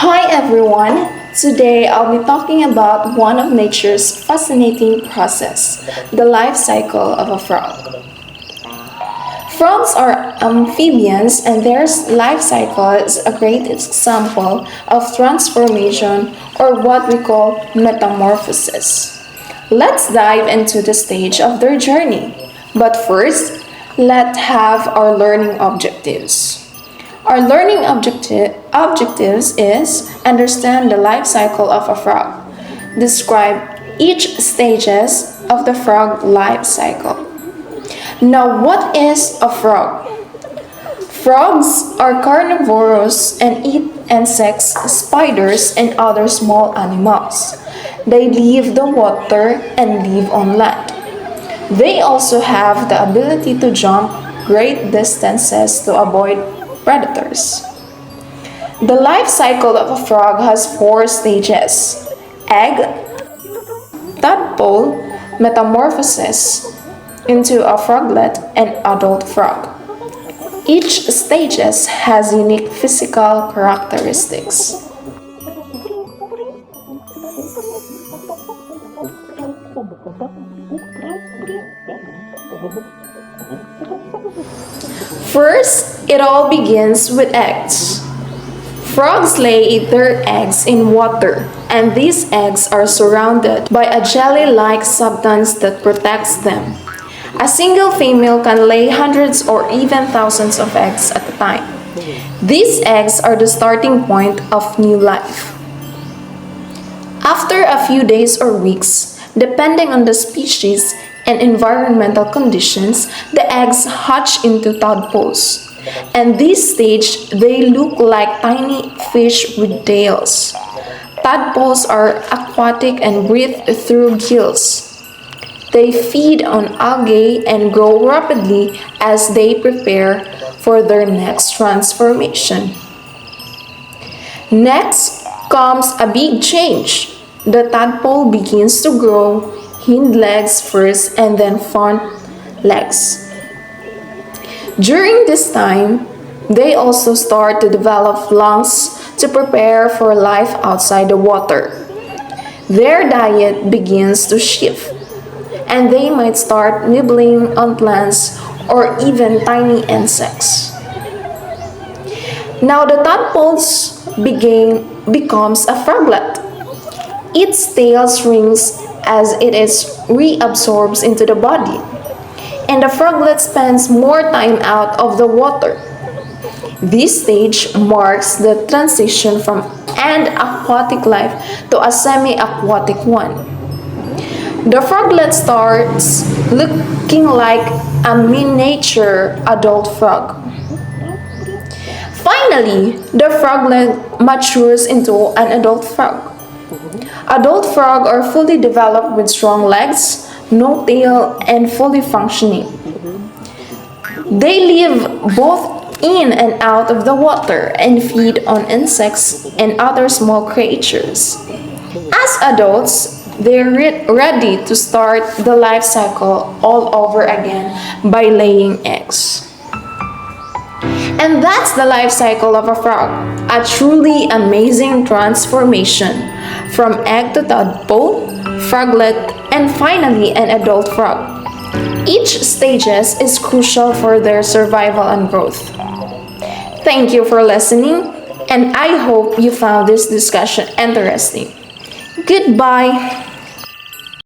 Hi everyone! Today I'll be talking about one of nature's fascinating process, the life cycle of a frog. Frogs are amphibians and their life cycle is a great example of transformation or what we call metamorphosis. Let's dive into the stage of their journey. But first, let's have our learning objectives. Our learning objectives is understand the life cycle of a frog. Describe each stages of the frog life cycle. Now, what is a frog? Frogs are carnivorous and eat insects, spiders, and other small animals. They leave the water and live on land. They also have the ability to jump great distances to avoid predators. The life cycle of a frog has four stages: egg, tadpole, metamorphosis into a froglet, and adult frog. Each stages has unique physical characteristics. First, it all begins with eggs. Frogs lay their eggs in water, and these eggs are surrounded by a jelly-like substance that protects them. A single female can lay hundreds or even thousands of eggs at a time. These eggs are the starting point of new life. After a few days or weeks, depending on the species and environmental conditions, the eggs hatch into tadpoles. At this stage, they look like tiny fish with tails. Tadpoles are aquatic and breathe through gills. They feed on algae and grow rapidly as they prepare for their next transformation. Next comes a big change. The tadpole begins to grow hind legs first and then front legs. During this time, they also start to develop lungs to prepare for life outside the water. Their diet begins to shift, and they might start nibbling on plants or even tiny insects. Now the tadpoles becomes a froglet. Its tail shrinks as it is reabsorbs into the body, and the froglet spends more time out of the water. This stage marks the transition from an aquatic life to a semi-aquatic one. The froglet starts looking like a miniature adult frog. Finally, the froglet matures into an adult frog. Adult frogs are fully developed with strong legs, no tail, and fully functioning. They live both in and out of the water and feed on insects and other small creatures. As adults, they're ready to start the life cycle all over again by laying eggs. And that's the life cycle of a frog, a truly amazing transformation from egg to tadpole, froglet, and finally an adult frog. Each stages is crucial for their survival and growth. Thank you for listening, and I hope you found this discussion interesting. Goodbye.